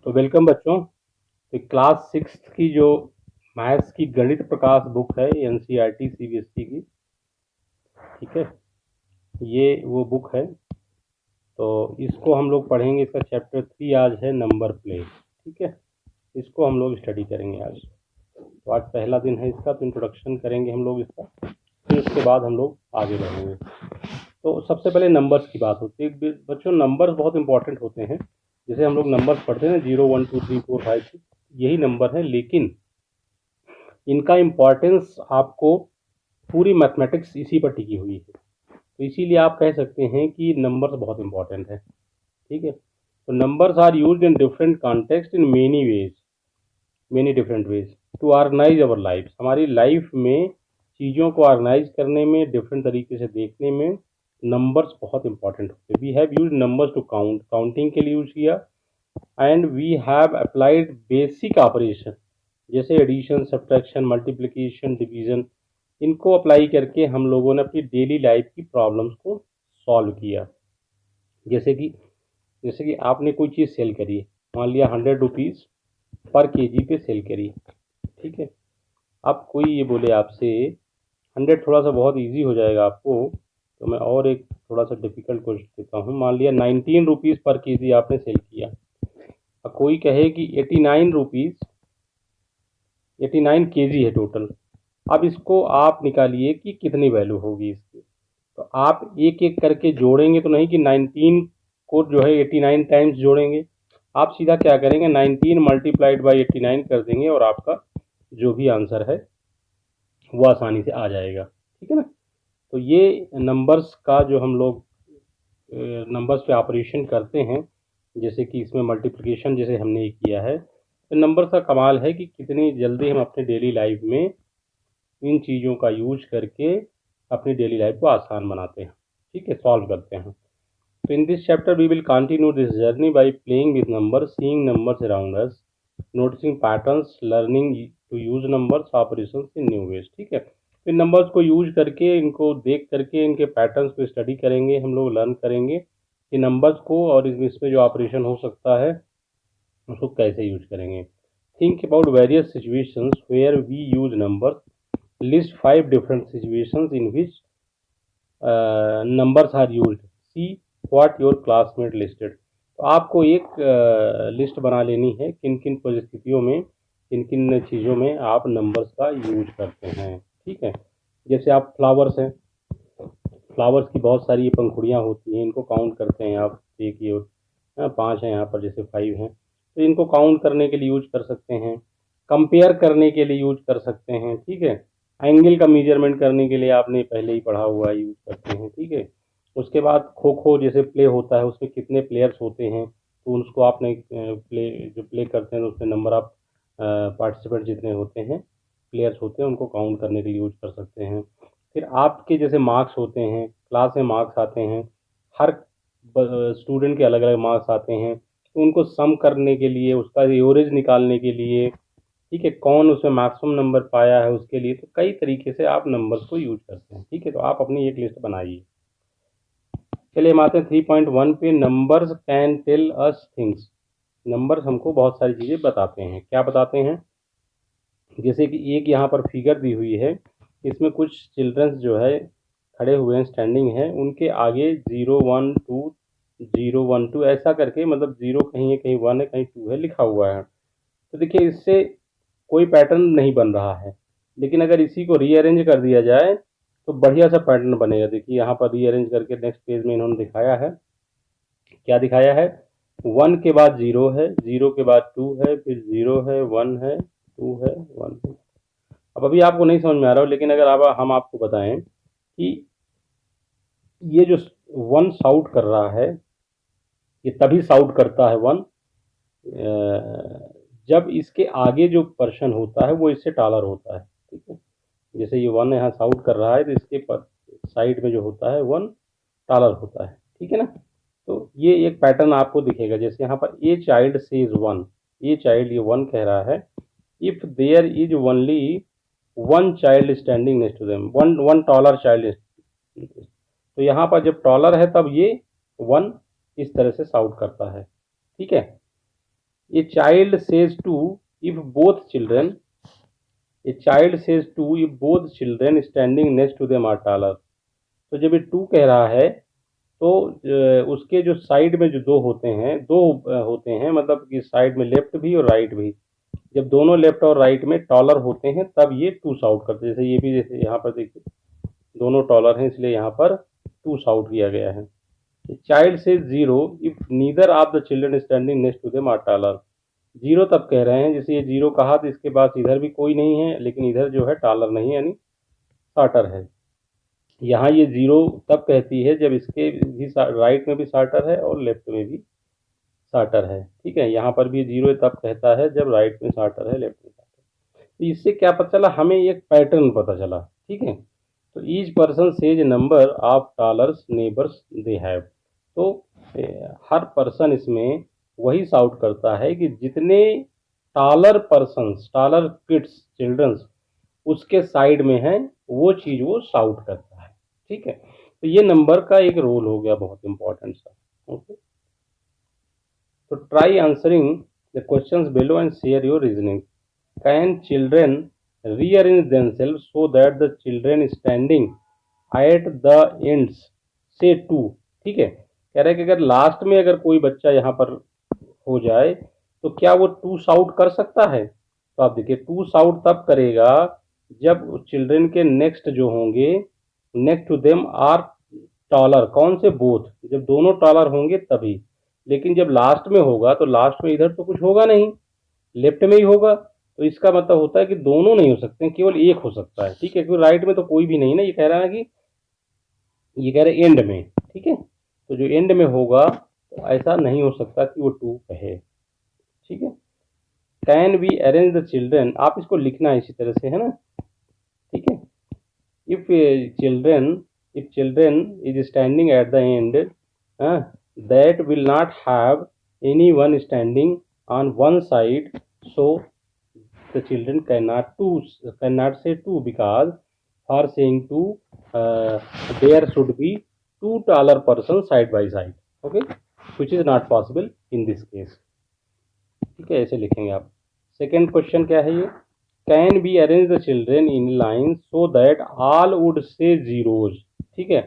तो वेलकम बच्चों। तो क्लास 6 की जो मैथ्स की गणित प्रकाश बुक है एनसीईआरटी सीबीएसई की, ठीक है, ये वो बुक है। तो इसको हम लोग पढ़ेंगे। इसका चैप्टर 3 आज है नंबर प्लेन, ठीक है। इसको हम लोग स्टडी करेंगे आज। तो आज पहला दिन है इसका, तो इंट्रोडक्शन करेंगे हम लोग इसका, फिर उसके बाद हम लोग आगे बढ़ेंगे। तो सबसे पहले नंबर्स की बात होती है बच्चों। नंबर्स बहुत इंपॉर्टेंट होते हैं। जैसे हम लोग नंबर्स पढ़ते हैं ना, 0 1 2 3 4 5 6, यही नंबर है, लेकिन इनका इम्पॉर्टेंस आपको पूरी मैथमेटिक्स इसी पर टिकी हुई है। तो इसीलिए आप कह सकते हैं कि नंबर्स बहुत इंपॉर्टेंट है, ठीक है। तो numbers are used in different context in many ways, many different ways to organise our life. हमारी लाइफ में चीज़ों को ऑर्गेनाइज करने में, डिफरेंट तरीके से देखने में नंबर्स बहुत इंपॉर्टेंट होते हैं। We have use numbers to count, counting के लिए यूज किया। And we have applied basic operation जैसे एडिशन, सब्ट्रैक्शन, मल्टीप्लिकेशन, डिवीजन, इनको अप्लाई करके हम लोगों ने अपनी डेली लाइफ की प्रॉब्लम्स को सॉल्व किया। जैसे कि आपने कोई चीज़ सेल करी, मान लिया 100 रुपीज़ पर केजी पे सेल करी, ठीक है। अब कोई ये बोले आपसे 100 थोड़ा सा बहुत इजी हो जाएगा आपको, तो मैं और एक थोड़ा सा डिफिकल्ट क्वेश्चन देता हूँ। मान लिया 19 रुपीज़ पर केजी आपने सेल किया। अब कोई कहे कि 89 रुपीज़, 89 केजी है टोटल। अब इसको आप निकालिए कि कितनी वैल्यू होगी इसकी। तो आप एक एक करके जोड़ेंगे तो नहीं कि 19 को जो है 89 टाइम्स जोड़ेंगे। आप सीधा क्या करेंगे, 19 मल्टीप्लाइड बाई 89 कर देंगे और आपका जो भी आंसर है वो आसानी से आ जाएगा, ठीक है ना। तो ये नंबर्स का जो हम लोग नंबर्स पे ऑपरेशन करते हैं, जैसे कि इसमें मल्टीप्लिकेशन जैसे हमने ये किया है, तो नंबर्स का कमाल है कि कितनी जल्दी हम अपने डेली लाइफ में इन चीज़ों का यूज करके अपनी डेली लाइफ को आसान बनाते हैं, ठीक है, सॉल्व करते हैं। तो in this chapter we will continue this journey by playing with numbers, seeing numbers around us, noticing patterns, learning to use numbers, operations in new ways, ठीक है। इन नंबर्स को यूज करके, इनको देख करके, इनके पैटर्न्स को स्टडी करेंगे हम लोग, लर्न करेंगे कि नंबर्स को, और इसमें जो ऑपरेशन हो सकता है उसको कैसे यूज करेंगे। Think about various situations where we use numbers, list 5 different situations in which numbers are used, see what your classmate listed। तो आपको एक लिस्ट बना लेनी है किन किन परिस्थितियों में, किन किन चीज़ों में आप नंबर्स का यूज करते हैं, ठीक है। जैसे आप फ्लावर्स हैं, फ्लावर्स की बहुत सारी ये पंखुड़ियाँ होती हैं, इनको काउंट करते हैं आप, एक ये 5 है यहाँ पर, जैसे 5 हैं, तो इनको काउंट करने के लिए यूज कर सकते हैं, कंपेयर करने के लिए यूज कर सकते हैं, ठीक है। एंगल का मेजरमेंट करने के लिए आपने पहले ही पढ़ा हुआ यूज करते हैं, ठीक है। उसके बाद खो खो जैसे प्ले होता है, उसमें कितने प्लेयर्स होते हैं, तो उसको आपने जो प्ले करते हैं तो उसमें नंबर ऑफ पार्टिसिपेंट जितने होते हैं, प्लेयर्स होते हैं, उनको काउंट करने के लिए यूज कर सकते हैं। फिर आपके जैसे मार्क्स होते हैं, क्लास में मार्क्स आते हैं, हर स्टूडेंट के अलग अलग मार्क्स आते हैं, तो उनको सम करने के लिए, उसका एवरेज निकालने के लिए, ठीक है, कौन उसमें मैक्सिमम नंबर पाया है उसके लिए, तो कई तरीके से आप नंबर्स को यूज करते हैं, ठीक है। तो आप अपनी एक लिस्ट बनाइए। चलिए हम आते हैं 3.1 पे। Numbers can tell us things. Numbers हमको बहुत सारी चीज़ें बताते हैं। क्या बताते हैं? जैसे कि एक यहाँ पर फिगर दी हुई है, इसमें कुछ चिल्ड्रंस जो है खड़े हुए हैं, स्टैंडिंग है, उनके आगे 0 1 2 0 1 2 ऐसा करके, मतलब 0 कहीं है, कहीं 1 है, कहीं 2 है, लिखा हुआ है। तो देखिए इससे कोई पैटर्न नहीं बन रहा है, लेकिन अगर इसी को रीअरेंज कर दिया जाए तो बढ़िया सा पैटर्न बनेगा। देखिए यहाँ पर रीअरेंज करके नेक्स्ट पेज में इन्होंने दिखाया है, क्या दिखाया है, 1 के बाद 0 है, 0 के बाद 2 है, फिर 0 है, 1 है, 2 है, 1 है। अब अभी आपको नहीं समझ में आ रहा हो, लेकिन अगर हम आपको बताएं कि ये जो 1 साउट कर रहा है, ये तभी साउट करता है 1 जब इसके आगे जो पर्सन होता है वो इससे टालर होता है, ठीक है। जैसे ये 1 यहाँ साउट कर रहा है, तो इसके साइड में जो होता है 1 टालर होता है, ठीक है ना। तो ये एक पैटर्न आपको दिखेगा। जैसे यहाँ पर ए चाइल्ड सेज 1, ये चाइल्ड ये 1 कह रहा है, if there is only 1 child standing next to them, one taller child, तो यहाँ पर जब टॉलर है तब ये 1 इस तरह से साउट करता है, ठीक है। A child says two if both children, a child says two if both children standing next to them are taller. तो जब ये टू कह रहा है तो उसके जो साइड में जो दो होते हैं, होते हैं, मतलब कि साइड में लेफ्ट भी और राइट भी, जब दोनों लेफ्ट और राइट में टॉलर होते हैं तब ये टू साउट करते हैं। जैसे ये भी, जैसे यहाँ पर देखिए दोनों टॉलर हैं इसलिए यहाँ पर टू साउट किया गया है। चाइल्ड से zero if neither of the children standing next to them are taller. Zero तब कह रहे हैं, जैसे ये जीरो कहा तो इसके पास इधर भी कोई नहीं है लेकिन इधर जो है टॉलर नहीं है यानी शार्टर है। यहाँ ये जीरो तब कहती है जब इसके भी राइट में भी शार्टर है और लेफ्ट में भी शार्टर है। ठीक है, यहाँ पर भी जीरो तब कहता है जब राइट में शार्टर है लेफ्ट में शार्टर। तो इससे क्या पता चला, हमें एक पैटर्न पता चला। ठीक है, तो each person says number of tallers neighbours they have. तो हर पर्सन इसमें वही शाउट करता है कि जितने taller persons, taller kids, childrens उसके साइड में है वो चीज़ वो शाउट करता है। ठीक है, तो ये नंबर का एक रोल हो गया बहुत इंपॉर्टेंट सा। ओके, तो try answering the questions below and share your reasoning. Can children rearrange themselves so that the children standing at the ends से टू। ठीक है, कह रहे हैं कि अगर लास्ट में अगर कोई बच्चा यहाँ पर हो जाए तो क्या वो टू साउट कर सकता है? तो आप देखिए टू साउट तब करेगा जब चिल्ड्रन के नेक्स्ट जो होंगे, next to them are taller, कौन से? बोथ, जब दोनों टॉलर होंगे तभी। लेकिन जब लास्ट में होगा तो लास्ट में इधर तो कुछ होगा नहीं, लेफ्ट में ही होगा, तो इसका मतलब होता है कि दोनों नहीं हो सकते, केवल एक हो सकता है। ठीक है, क्योंकि राइट में तो कोई भी नहीं ना, ये कह रहा है कि ये कह रहे एंड में। ठीक है, तो जो एंड में होगा तो ऐसा नहीं हो सकता कि वो टू कहे। ठीक है, can be arrange the children, आप इसको लिखना है इसी तरह से, है ना। ठीक है, if children, if children is standing at the end, that will not have any one standing on one side, so the children cannot say two, because for saying two there should be two taller persons side by side, okay, which is not possible in this case। ठीक है, ऐसे लिखेंगे आप। Second question क्या है ये, can be arrange the children in line so that all would say zeros. ठीक है,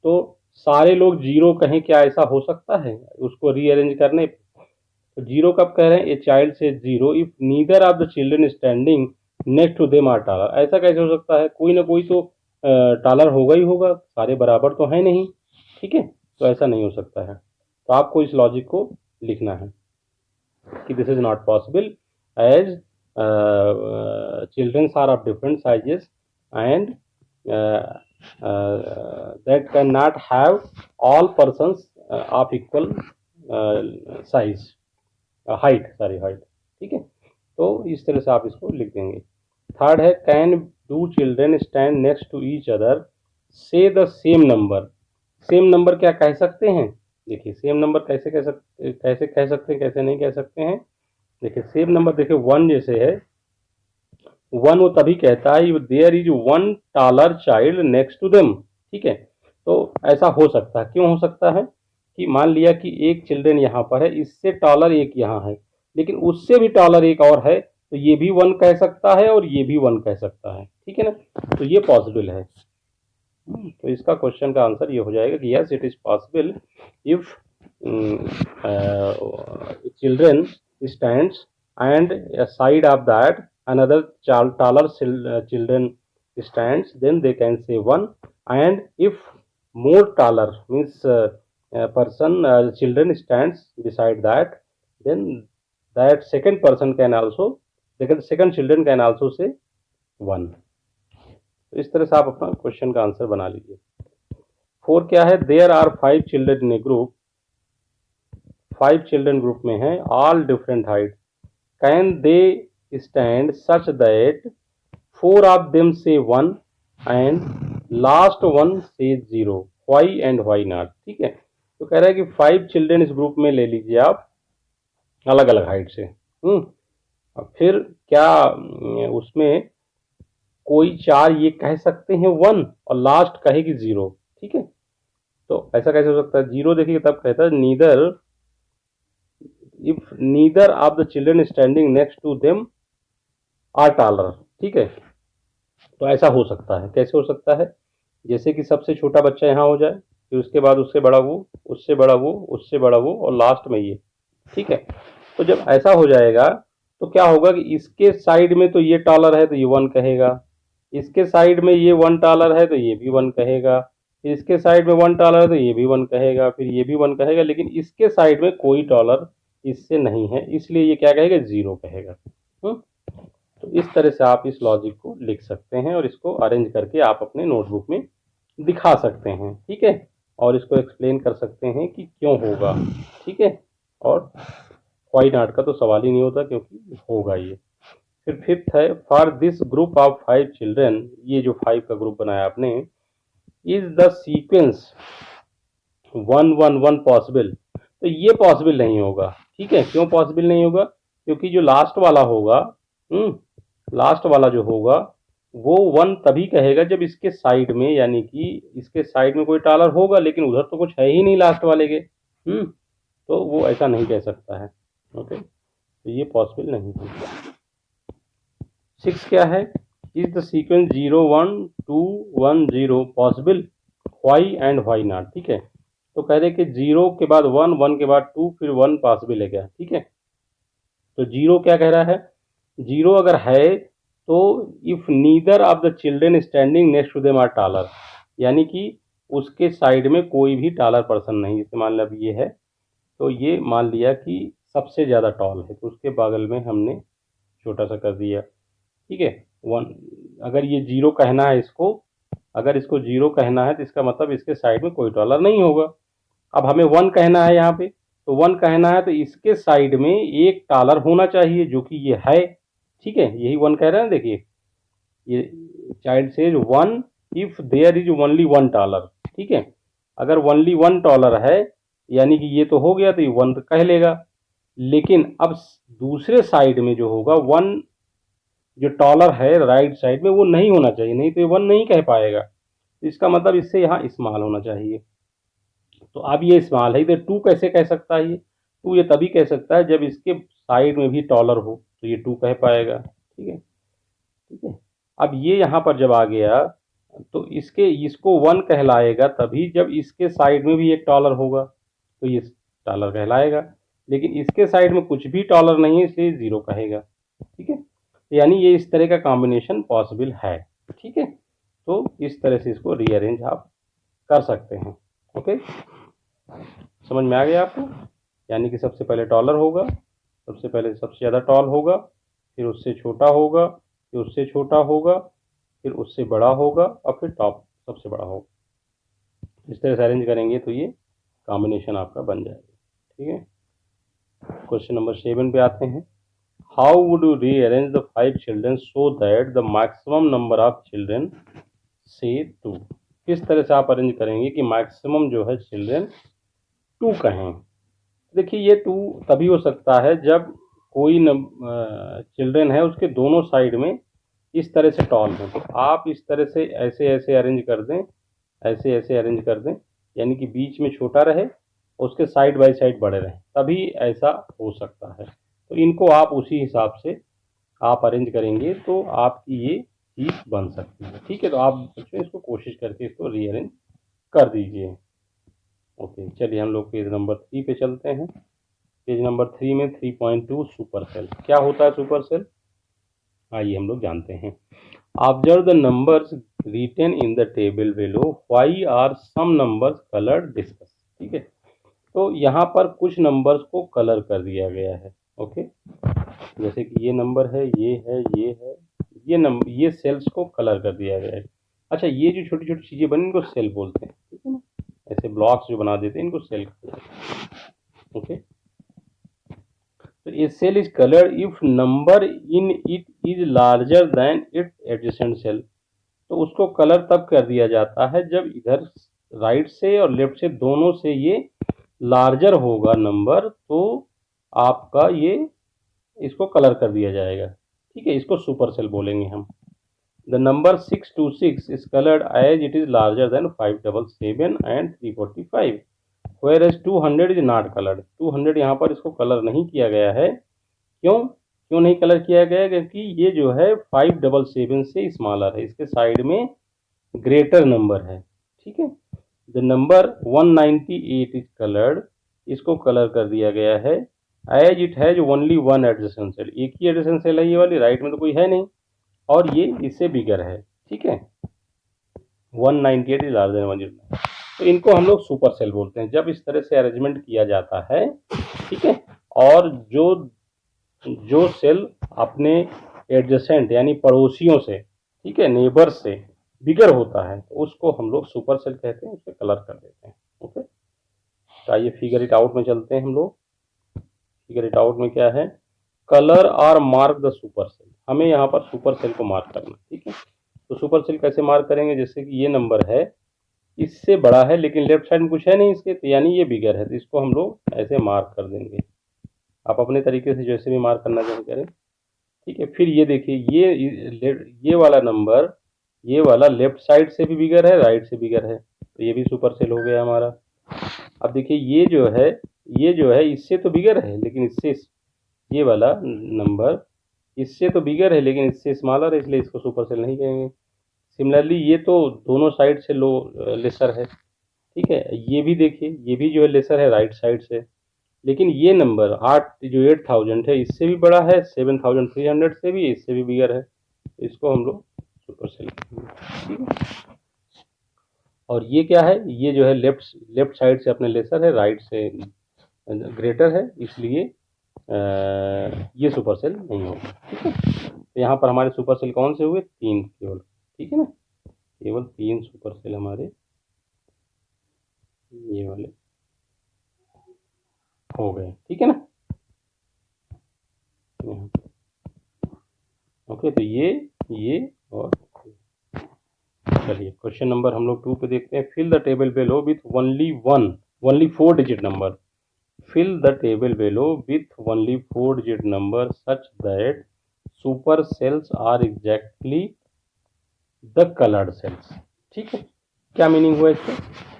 तो सारे लोग जीरो कहें, क्या ऐसा हो सकता है उसको रीअरेंज करने? तो जीरो कब कह रहे हैं? ए चाइल्ड से zero if neither of the children standing next to them are taller. ऐसा कैसे हो सकता है? कोई ना कोई तो टॉलर होगा ही होगा, सारे बराबर तो है नहीं। ठीक है, तो ऐसा नहीं हो सकता है। तो आपको इस लॉजिक को लिखना है कि this is not possible as childrens are of different sizes and that cannot have all persons of equal size, height, sorry height. ठीक है, तो इस तरह से आप इसको लिख देंगे। थर्ड है, can do children stand next to each other से the same number. Same number क्या कह सकते हैं? देखिए सेम नंबर कैसे कह सकते, कैसे नहीं कह सकते हैं। देखिए सेम नंबर, देखिए वन जैसे है, वन वो तभी कहता है there is one taller child next to them. ठीक है, तो ऐसा हो सकता है, क्यों हो सकता है कि मान लिया कि एक चिल्ड्रन यहाँ पर है, इससे टॉलर एक यहाँ है, लेकिन उससे भी टॉलर एक और है, तो ये भी वन कह सकता है और ये भी वन कह सकता है। ठीक है ना, तो ये पॉसिबल है। तो इसका क्वेश्चन का आंसर ये हो जाएगा कि yes it is possible if children stands and side of that another taller children stands, then they can say one, and if more taller means person children stands beside that, then that second person can also, second children can also say one। तो इस तरह से आप अपना question का answer बना लीजिए। Four क्या है, there are 5 children in a group, 5 children group में हैं, all different height, can they stand such that 4 of them say 1 and last one says 0, why and why not। ठीक है, तो कह रहा है कि 5 चिल्ड्रन इस ग्रुप में ले लीजिए आप अलग अलग हाइट से। और फिर क्या उसमें कोई 4 ये कह सकते हैं 1 और लास्ट कहेगी 0। ठीक है, तो ऐसा कैसे हो सकता है? 0 देखिए तब कहता है neither, if neither of the children standing next to them are taller. ठीक है, तो ऐसा हो सकता है। कैसे हो सकता है? जैसे कि सबसे छोटा बच्चा यहाँ हो जाए, फिर उसके बाद उससे बड़ा वो, उससे बड़ा वो, उससे बड़ा वो, और लास्ट में ये। ठीक है, तो जब ऐसा हो जाएगा तो क्या होगा कि इसके साइड में तो ये टॉलर है तो ये वन कहेगा, इसके साइड में ये वन टॉलर है तो ये भी वन कहेगा, फिर इसके साइड में वन टॉलर है तो ये भी वन कहेगा, फिर ये भी वन कहेगा, लेकिन इसके साइड में कोई टॉलर इससे नहीं है, इसलिए ये क्या कहेगा? जीरो कहेगा। तो इस तरह से आप इस लॉजिक को लिख सकते हैं और इसको अरेंज करके आप अपने नोटबुक में दिखा सकते हैं। ठीक है, और इसको एक्सप्लेन कर सकते हैं कि क्यों होगा। ठीक है, और वाई नॉट का तो सवाल ही नहीं होता क्योंकि होगा ये। फिर फिफ्थ है, for this group of 5 children, ये जो 5 का ग्रुप बनाया आपने, इज द सीक्वेंस 1 1 1 पॉसिबल। तो ये पॉसिबल नहीं होगा। ठीक है, क्यों पॉसिबल नहीं होगा? क्योंकि जो लास्ट वाला होगा, लास्ट वाला जो होगा वो वन तभी कहेगा जब इसके साइड में, यानी कि इसके साइड में कोई टॉलर होगा, लेकिन उधर तो कुछ है ही नहीं लास्ट वाले के। तो वो ऐसा नहीं कह सकता है। ओके, तो ये पॉसिबल नहीं है। 6 क्या है? Is the sequence 0 1 2 1 0 possible, why and why not. ठीक है, तो कह रहे कि 0 के बाद 1, 1 के बाद 2, फिर 1 पॉसिबल है क्या? ठीक है, तो 0 क्या कह रहा है? 0 अगर है तो if neither of the children standing next to them are taller, यानी कि उसके साइड में कोई भी टॉलर पर्सन नहीं। जैसे मान लिया अब ये है, तो ये मान लिया कि सबसे ज़्यादा टॉल है, तो उसके बगल में हमने छोटा सा कर दिया। ठीक है, 1, अगर ये 0 कहना है इसको, अगर इसको 0 कहना है तो इसका मतलब इसके साइड में कोई टॉलर नहीं होगा। अब हमें 1 कहना है यहाँ पे, तो 1 कहना है तो इसके साइड में एक टॉलर होना चाहिए, जो कि ये है। ठीक है, यही 1 कह रहे हैं। देखिए, ये child says 1 if there is only 1 taller. ठीक है, अगर ओनली 1 डॉलर है, यानी कि ये तो हो गया, तो ये 1 कह लेगा। लेकिन अब दूसरे साइड में जो होगा 1, जो डॉलर है राइट साइड में, वो नहीं होना चाहिए, नहीं तो ये 1 नहीं कह पाएगा। तो इसका मतलब इससे यहाँ स्मॉल होना चाहिए। तो अब ये स्मॉल है, इधर 2 कैसे कह सकता है? ये 2 ये तभी कह सकता है जब इसके साइड में भी डॉलर हो, तो ये 2 कह पाएगा। ठीक है, ठीक है। अब ये यहाँ पर जब आ गया तो इसको 1 कहलाएगा तभी जब इसके साइड में भी एक डॉलर होगा, तो ये डॉलर कहलाएगा। लेकिन इसके साइड में कुछ भी डॉलर नहीं है, इसलिए 0 कहेगा। ठीक है, यानी ये इस तरह का कॉम्बिनेशन पॉसिबल है। ठीक है, तो इस तरह से इसको रीअरेंज आप कर सकते हैं। ओके, समझ में आ गया आपको? यानी कि सबसे पहले डॉलर होगा, सबसे पहले सबसे ज़्यादा टॉल होगा, फिर उससे छोटा होगा, फिर उससे छोटा होगा, फिर उससे बड़ा होगा, और फिर टॉप सबसे बड़ा होगा। इस तरह से अरेंज करेंगे तो ये कॉम्बिनेशन आपका बन जाएगा। ठीक है, क्वेश्चन नंबर 7 पे आते हैं। How would you rearrange the 5 children so that the maximum number of children से 2? किस तरह से आप अरेंज करेंगे कि मैक्सिमम जो है चिल्ड्रन 2 कहें? देखिए, ये 2 तभी हो सकता है जब कोई चिल्ड्रन है उसके दोनों साइड में इस तरह से टॉल हो। तो आप इस तरह से ऐसे ऐसे अरेंज कर दें, ऐसे ऐसे अरेंज कर दें, यानी कि बीच में छोटा रहे, उसके साइड बाय साइड बड़े रहें, तभी ऐसा हो सकता है। तो इनको आप उसी हिसाब से आप अरेंज करेंगे तो आपकी ये चीज़ बन सकती है। ठीक है, तो आप बच्चों इसको कोशिश करके इसको रीअरेंज कर दीजिए। ओके, चलिए हम लोग पेज नंबर 3 पे चलते हैं। पेज नंबर 3 में 3.2 सुपर सेल। क्या होता है सुपर सेल? आइए हम लोग जानते हैं। Observe the numbers written in the table below, why are some numbers coloured, discuss. ठीक है, तो यहाँ पर कुछ नंबर्स को कलर कर दिया गया है। ओके, जैसे कि ये नंबर है, ये है, ये है, ये सेल्स को कलर कर दिया गया है। अच्छा, ये जो छोटी छोटी चीज़ें बनी इनको सेल बोलते हैं। ठीक है ना, ऐसे ब्लॉक्स जो बना देते हैं इनको सेल कहते हैं। ओके, तो a cell is coloured if number in it is larger than it adjacent cell. तो उसको कलर तब कर दिया जाता है जब इधर राइट से और लेफ्ट से दोनों से ये लार्जर होगा नंबर, तो आपका ये इसको कलर कर दिया जाएगा। ठीक है, इसको सुपर सेल बोलेंगे हम। The number 626 is coloured as it is larger than 577 and 345। Whereas 200 is not coloured. 200 यहाँ पर इसको कलर नहीं किया गया है। क्यों क्यों नहीं कलर किया गया है? क्योंकि ये जो है 577 से स्मॉलर है, इसके साइड में ग्रेटर नंबर है। ठीक है, द नंबर 198 इज कलर्ड, इसको कलर कर दिया गया है। As it has only one adjacent cell, एक ही एडजेसेंट सेल है ये वाली, राइट में तो कोई है नहीं, और ये इससे बिगर है। ठीक है, 198 इज लार्जर देन 109। तो इनको हम लोग सुपर सेल बोलते हैं जब इस तरह से अरेंजमेंट किया जाता है। ठीक है, और जो सेल अपने एडजेसेंट यानी पड़ोसियों से, ठीक है, नेबर्स से बिगर होता है, तो उसको हम लोग सुपर सेल कहते हैं, उसे कलर कर देते हैं। ओके, तो आइए फिगर इट आउट में चलते हैं हम लोग। फिगर इट आउट में क्या है? कलर और मार्क द सुपर सेल, हमें यहाँ पर सुपर सेल को मार्क करना। ठीक है, तो सुपर सेल कैसे मार्क करेंगे? जैसे कि ये नंबर है, इससे बड़ा है लेकिन लेफ्ट साइड में कुछ है नहीं इसके, तो यानी ये बिगर है, तो इसको हम लोग ऐसे मार्क कर देंगे। आप अपने तरीके से जैसे भी मार्क करना चाहें करें। ठीक है, फिर ये देखिए, ये वाला नंबर, ये वाला लेफ्ट साइड से भी बिगर है, राइट से बिगर है, तो ये भी सुपर सेल हो गया हमारा। अब देखिए ये जो है इससे तो बिगर है, लेकिन इससे, ये वाला नंबर इससे तो बिगर है लेकिन इससे स्मॉलर है, इसलिए इसको सुपर सेल नहीं कहेंगे। सिमिलरली ये तो दोनों साइड से लेसर है। ठीक है, ये भी देखिए, ये भी जो है लेसर है राइट साइड से, लेकिन ये नंबर 8000 है, इससे भी बड़ा है, 7300 से भी, इससे भी बिगर है, इसको हम लोग सुपर सेल कहेंगे। ठीक है, और ये क्या है? ये जो है लेफ्ट साइड से अपने लेसर है, राइट से ग्रेटर है, इसलिए ये सुपर सेल नहीं होगा। ठीक है, तो यहाँ पर हमारे सुपर सेल कौन से हुए? 3 केवल। ठीक है ना, केवल 3 सुपर सेल हमारे ये वाले हो गए। ठीक है ना, ओके, तो ये और चलिए क्वेश्चन नंबर हम लोग 2 पे देखते हैं। Fill the table below with only 4 digit number. Fill the table below with only 4 digit number such that super cells are exactly the colored cells। ठीक है, क्या मीनिंग हुआ इसका?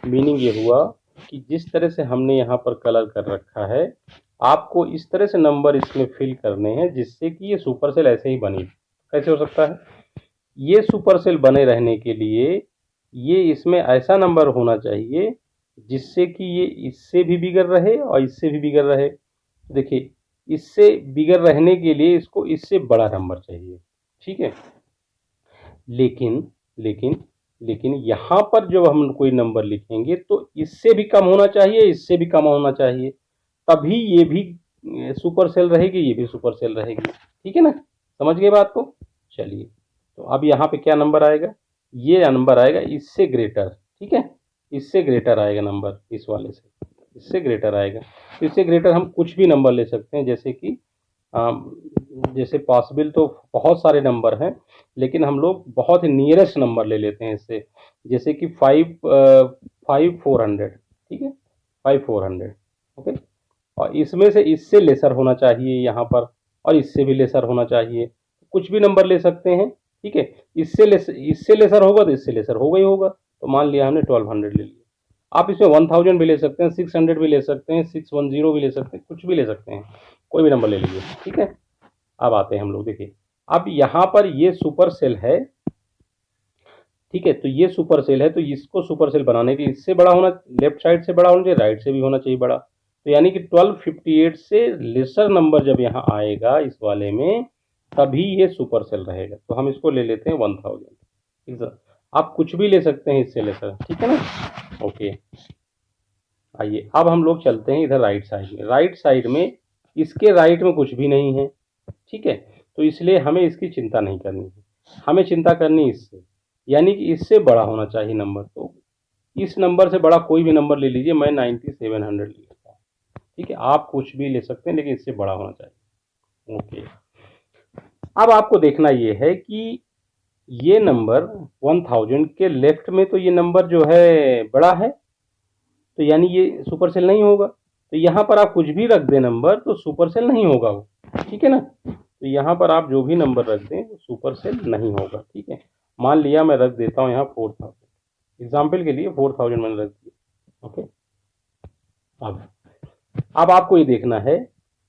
मीनिंग ये हुआ कि जिस तरह से हमने यहाँ पर कलर कर रखा है, आपको इस तरह से नंबर इसमें फिल करने हैं जिससे कि ये सुपर सेल ऐसे ही बनी। कैसे हो सकता है? ये सुपर सेल बने रहने के लिए ये इसमें ऐसा नंबर होना चाहिए जिससे कि ये इससे भी बिगर रहे और इससे भी बिगर रहे। देखिए, इससे बिगर रहने के लिए इसको इससे बड़ा नंबर चाहिए। ठीक है, लेकिन लेकिन लेकिन यहाँ पर जब हम कोई नंबर लिखेंगे तो इससे भी कम होना चाहिए, इससे भी कम होना चाहिए, तभी ये भी सुपर सेल रहेगी, ये भी सुपर सेल रहेगी। ठीक है ना, समझ गए बात को? चलिए, तो अब यहाँ पे क्या नंबर आएगा? ये नंबर आएगा इससे ग्रेटर। ठीक है, इससे ग्रेटर आएगा नंबर, इस वाले से इससे ग्रेटर आएगा। तो इससे ग्रेटर हम कुछ भी नंबर ले सकते हैं, जैसे कि जैसे पॉसिबल तो बहुत सारे नंबर हैं, लेकिन हम लोग बहुत ही नियरेस्ट नंबर ले लेते हैं इससे, जैसे कि 5400। ठीक है, 5400। ओके, और इसमें से इससे लेसर होना चाहिए यहाँ पर, और इससे भी लेसर होना चाहिए, कुछ भी नंबर ले सकते हैं। ठीक है, इससे लेसर होगा तो इससे लेसर होगा ही होगा, तो मान लिया हमने 1200 ले लिया। आप इसमें 1000 भी ले सकते हैं, 600 भी ले सकते हैं, 610 भी ले सकते हैं, कुछ भी ले सकते हैं, कोई भी नंबर ले लीजिए। ठीक है, अब आते हैं हम लोग, देखिए अब यहाँ पर ये सुपर सेल है। ठीक है, तो ये सुपर सेल है, तो इसको सुपर सेल बनाने के इससे बड़ा होना, लेफ्ट साइड से बड़ा होना चाहिए, राइट से भी होना चाहिए बड़ा, तो यानी कि 1258 से लेसर नंबर जब यहाँ आएगा इस वाले में, तभी ये सुपर सेल रहेगा। तो हम इसको ले लेते हैं 1000। आप कुछ भी ले सकते हैं इससे लेसर। ठीक है ना, ओके, आइए अब हम लोग चलते हैं इधर राइट साइड में। राइट साइड में इसके राइट में कुछ भी नहीं है। ठीक है, तो इसलिए हमें इसकी चिंता नहीं करनी है, हमें चिंता करनी इससे, यानी कि इससे बड़ा होना चाहिए नंबर। तो इस नंबर से बड़ा कोई भी नंबर ले लीजिए, मैं 9700 ले लेता हूँ। ठीक है, आप कुछ भी ले सकते हैं लेकिन इससे बड़ा होना चाहिए। ओके, अब आपको देखना ये है कि ये नंबर 1000 के लेफ्ट में तो ये नंबर जो है बड़ा है, तो यानी ये सुपर सेल नहीं होगा। तो यहाँ पर आप कुछ भी रख दें नंबर, तो सुपर सेल नहीं होगा वो। ठीक है ना, तो यहाँ पर आप जो भी नंबर रख दें वो सुपर सेल नहीं होगा। ठीक है, मान लिया मैं रख देता हूँ यहाँ 4000, एग्जाम्पल के लिए 4000 मैंने रख दिया। ओके, अब आपको ये देखना है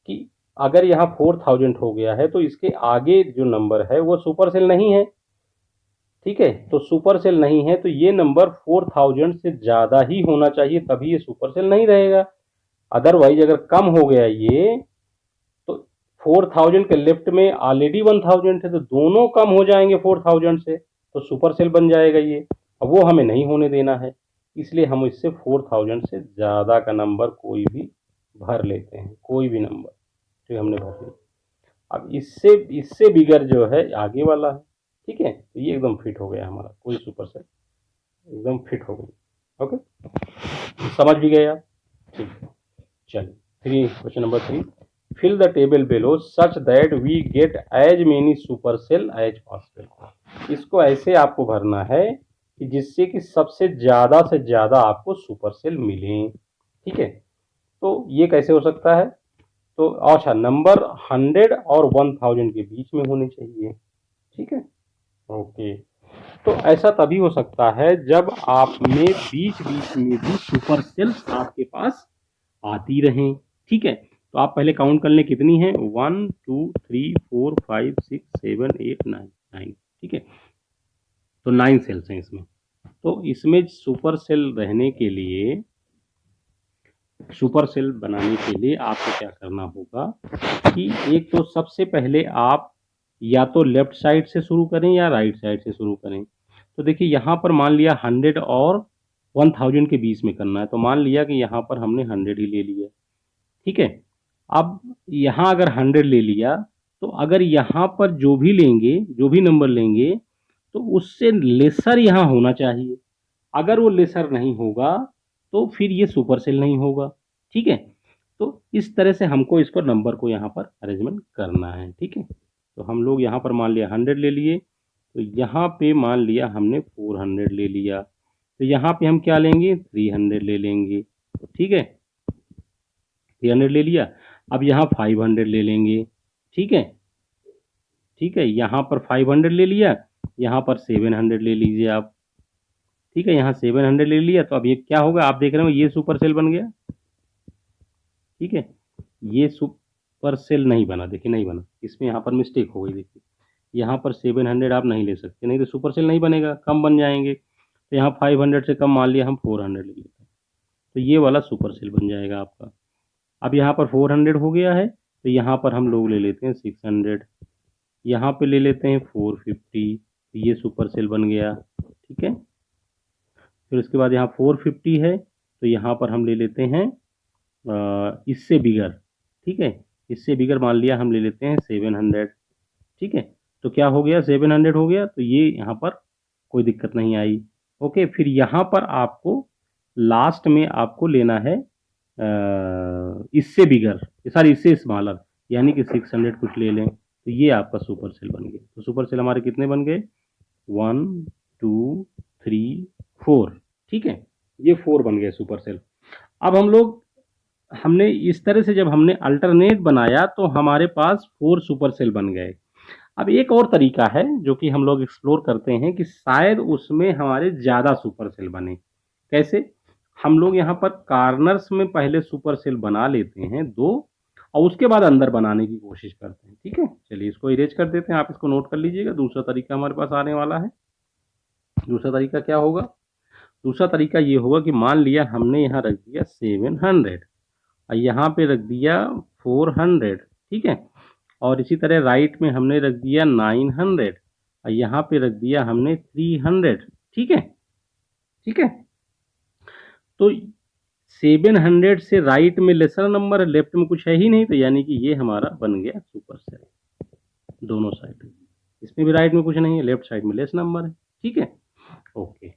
कि अगर यहाँ 4000 हो गया है तो इसके आगे जो नंबर है वो सुपर सेल नहीं है, ठीक है। तो सुपर सेल नहीं है तो ये नंबर 4000 से ज़्यादा ही होना चाहिए, तभी ये सुपर सेल नहीं रहेगा। अदरवाइज अगर कम हो गया ये, तो 4000 के लेफ्ट में ऑलरेडी 1000 है तो दोनों कम हो जाएंगे 4000 से, तो सुपर सेल बन जाएगा ये। अब वो हमें नहीं होने देना है, इसलिए हम इससे 4000 से ज़्यादा का नंबर कोई भी भर लेते हैं, कोई भी नंबर जो हमने भर लिया। अब इससे इससे बिगर जो है आगे वाला है, ठीक है। तो ये एकदम फिट हो गया हमारा, कोई सुपर सेल एकदम फिट हो गई। ओके, समझ भी गए आप, ठीक है। चलिए question number 3, fill the table below such that we get as many super cell as possible। इसको ऐसे आपको भरना है कि जिससे कि सबसे ज़्यादा से ज़्यादा आपको सुपर सेल मिले, ठीक है। तो ये कैसे हो सकता है, तो अच्छा नंबर 100 और 1000 के बीच में होने चाहिए, ठीक है। ओके, तो ऐसा तभी हो सकता है जब आप में बीच बीच में भी सुपर सेल्स आपके पास आती रहें, ठीक है। तो आप पहले काउंट कर लें कितनी है, 1 2 3 4 5 6 7 8 9, ठीक है। तो 9 सेल्स हैं इसमें। तो इसमें सुपर सेल रहने के लिए, सुपर सेल बनाने के लिए आपको क्या करना होगा कि एक तो सबसे पहले आप या तो लेफ्ट साइड से शुरू करें या राइट साइड से शुरू करें। तो देखिए यहाँ पर मान लिया 100 और 1000 के बीच में करना है, तो मान लिया कि यहाँ पर हमने 100 ही ले लिया, ठीक है। अब यहाँ अगर 100 ले लिया तो अगर यहाँ पर जो भी लेंगे, जो भी नंबर लेंगे, तो उससे लेसर यहाँ होना चाहिए। अगर वो लेसर नहीं होगा तो फिर ये सुपर सेल नहीं होगा, ठीक है। तो इस तरह से हमको इसको नंबर को यहाँ पर अरेंजमेंट करना है, ठीक है। तो हम लोग यहाँ पर मान लिया 100 ले लिए, तो यहाँ पे मान लिया हमने 400 ले लिया, तो यहाँ पे हम क्या लेंगे, 300 ले लेंगे, ठीक है। 300 ले लिया। अब यहाँ 500 ले लेंगे, ठीक है, ठीक है। यहाँ पर 500 ले लिया, यहाँ पर 700 ले लीजिए आप, ठीक है। यहाँ 700 ले लिया, तो अब ये क्या होगा, आप देख रहे हो ये सुपर सेल बन गया, ठीक है। ये सुपर सेल नहीं बना, देखिए नहीं बना, इसमें यहाँ पर मिस्टेक हो गई, देखिए यहाँ पर 700 आप नहीं ले सकते, नहीं तो सुपर सेल नहीं बनेगा, कम बन जाएंगे। तो यहाँ 500 से कम मान लिया हम 400 ले लेते हैं, तो ये वाला सुपर सेल बन जाएगा आपका। अब यहाँ पर 400 हो गया है, तो यहाँ पर हम लोग ले लेते हैं 600, यहाँ पे ले लेते हैं 450, तो ये सुपर सेल बन गया, ठीक है। फिर उसके बाद यहाँ 450 है, तो यहाँ पर हम ले लेते हैं इससे बिगर, ठीक है, इससे बिगर मान लिया हम ले लेते हैं 700, ठीक है। तो क्या हो गया, 700 हो गया, तो ये यहाँ पर कोई दिक्कत नहीं आई। ओके, फिर यहाँ पर आपको लास्ट में आपको लेना है इससे बिगर, सॉरी इससे स्मॉलर, यानी कि 600 कुछ ले लें, तो ये आपका सुपर सेल बन गया। तो सुपर सेल हमारे कितने बन गए, 1 2 3 4, ठीक है, ये 4 बन गए सुपर सेल। अब हम लोग, हमने इस तरह से जब हमने अल्टरनेट बनाया तो हमारे पास 4 सुपर सेल बन गए। अब एक और तरीका है जो कि हम लोग एक्सप्लोर करते हैं कि शायद उसमें हमारे ज़्यादा सुपर सेल बने। कैसे, हम लोग यहाँ पर कार्नर्स में पहले सुपर सेल बना लेते हैं 2, और उसके बाद अंदर बनाने की कोशिश करते हैं, ठीक है। चलिए इसको इरेज कर देते हैं, आप इसको नोट कर लीजिएगा। दूसरा तरीका हमारे पास आने वाला है। दूसरा तरीका क्या होगा, दूसरा तरीका ये होगा कि मान लिया हमने यहाँ रख दिया 700 और यहाँ पे रख दिया 400, ठीक है। और इसी तरह राइट में हमने रख दिया 900 और यहाँ पे रख दिया हमने 300, ठीक है, ठीक है। तो 700 से राइट में लेसर नंबर, लेफ्ट में कुछ है ही नहीं, तो यानी कि ये हमारा बन गया सुपर सेल दोनों साइड। इसमें भी राइट में कुछ नहीं है, लेफ्ट साइड में लेस नंबर है, ठीक है। ओके,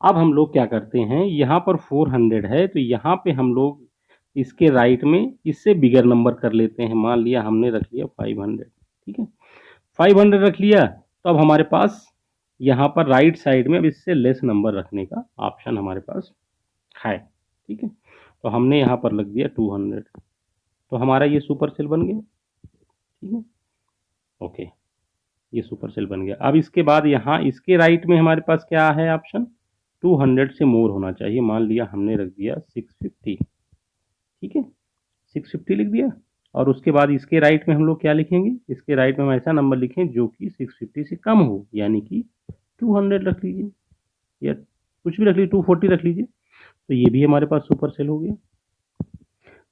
अब हम लोग क्या करते हैं, यहाँ पर 400 है तो यहाँ पे हम लोग इसके राइट में इससे बिगर नंबर कर लेते हैं। मान लिया हमने रख लिया 500, ठीक है, 500 रख लिया, तो अब हमारे पास यहाँ पर राइट साइड में अब इससे लेस नंबर रखने का ऑप्शन हमारे पास है, ठीक है। तो हमने यहाँ पर लग दिया 200, तो हमारा ये सुपर सेल बन गया, ठीक है। ओके, ये सुपर सेल बन गया। अब इसके बाद यहाँ इसके राइट में हमारे पास क्या है ऑप्शन, 200 से मोर होना चाहिए। मान लिया हमने रख दिया 650, ठीक है, 650 लिख दिया। और उसके बाद इसके राइट में हम लोग क्या लिखेंगे, इसके राइट में हम ऐसा नंबर लिखें जो कि 650 से कम हो, यानी कि 200 रख लीजिए या कुछ भी रख लीजिए, 240 रख लीजिए। तो ये भी हमारे पास सुपर सेल हो गया।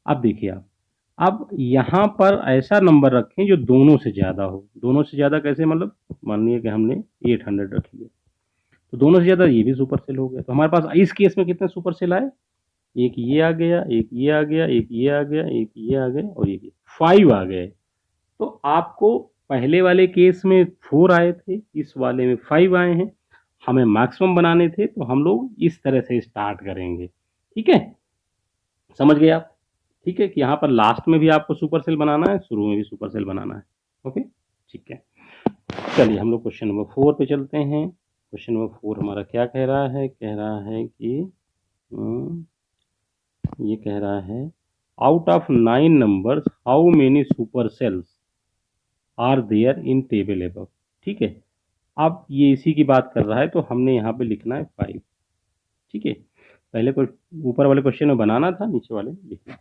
अब देखिए आप, अब यहाँ पर ऐसा नंबर रखें जो दोनों से ज़्यादा हो। दोनों से ज़्यादा कैसे, मतलब मानिए कि हमने 800 रख लिया, तो दोनों से ज़्यादा ये भी सुपर सेल हो गया। तो हमारे पास इस केस में कितने सुपर सेल आए, एक ये आ गया, एक ये आ गया, एक ये आ गया, एक ये आ गया और ये 5 आ गए। तो आपको पहले वाले केस में 4 आए थे, इस वाले में 5 आए हैं। हमें मैक्सिमम बनाने थे तो हम लोग इस तरह से स्टार्ट करेंगे। ठीक है, समझ गए आप। ठीक है, कि यहाँ पर लास्ट में भी आपको सुपर सेल बनाना है, शुरू में भी सुपर सेल बनाना है। ओके, ठीक है। चलिए हम लोग क्वेश्चन नंबर 4 पे चलते हैं। क्वेश्चन नंबर 4 हमारा क्या कह रहा है, कह रहा है कि ये कह रहा है out of 9 numbers how many super cells are there in table above. ठीक है, अब ये इसी की बात कर रहा है, तो हमने यहाँ पे लिखना है 5। ठीक है, पहले को ऊपर वाले क्वेश्चन में बनाना था, नीचे वाले लिखना।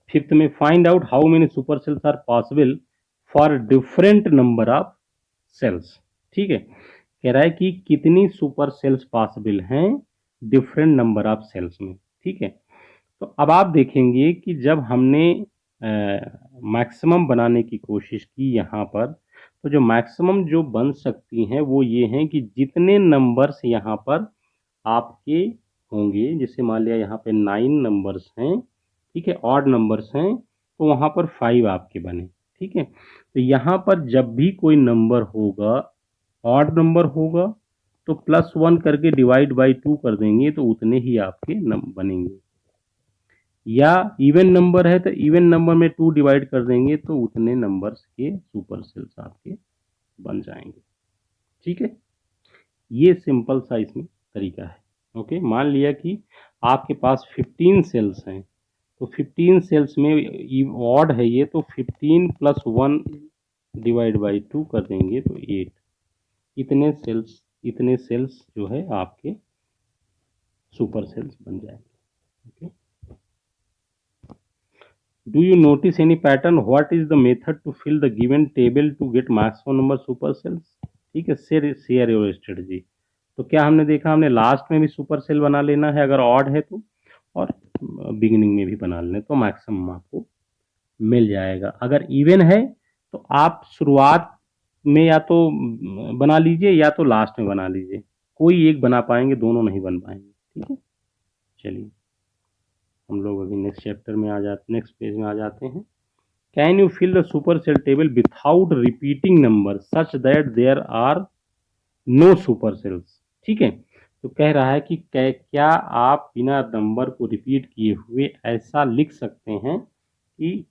फिफ्थ में find out how many super cells are possible for different number of cells. ठीक है, कह रहा है कि कितनी सुपर सेल्स पॉसिबल हैं डिफरेंट नंबर ऑफ सेल्स में। ठीक है, तो अब आप देखेंगे कि जब हमने मैक्सिमम बनाने की कोशिश की यहाँ पर, तो जो मैक्सिमम जो बन सकती हैं वो ये हैं कि जितने नंबर्स यहाँ पर आपके होंगे, जैसे मान लिया यहाँ पे 9 नंबर्स हैं, ठीक है, ऑड नंबर्स हैं, तो वहाँ पर 5 आपके बने। ठीक है, तो यहाँ पर जब भी कोई नंबर होगा, ऑड नंबर होगा, तो +1 करके डिवाइड बाई 2 कर देंगे तो उतने ही आपके नंबर बनेंगे। या इवन नंबर है तो इवन नंबर में 2 डिवाइड कर देंगे तो उतने नंबर्स के सुपर सेल्स आपके बन जाएंगे। ठीक है, ये सिंपल सा इसमें तरीका है। ओके, मान लिया कि आपके पास 15 सेल्स हैं, तो 15 सेल्स में ऑड है ये, तो 15 + 1 डिवाइड बाई 2 कर देंगे तो 8। इतने सेल्स जो है आपके सुपर सेल्स बन जाएंगे। Okay, do you notice any pattern, what is the method to fill the given table to get maximum number super cells. ठीक है, शेयर योर स्ट्रेटजी। तो क्या हमने देखा, हमने लास्ट में भी सुपर सेल बना लेना है अगर ऑड है तो, और बिगिनिंग में भी बना लेना, तो मैक्सिमम आपको मिल जाएगा। अगर इवन है तो आप शुरुआत में या तो बना लीजिए या तो लास्ट में बना लीजिए, कोई एक बना पाएंगे, दोनों नहीं बन पाएंगे। ठीक है, चलिए हम लोग अभी नेक्स्ट चैप्टर में आ जाते, नेक्स्ट पेज में आ जाते हैं। Can you fill the super cell table without repeating number such that there are no super cells. ठीक है, तो कह रहा है कि क्या आप बिना नंबर को रिपीट किए हुए ऐसा लिख सकते हैं कि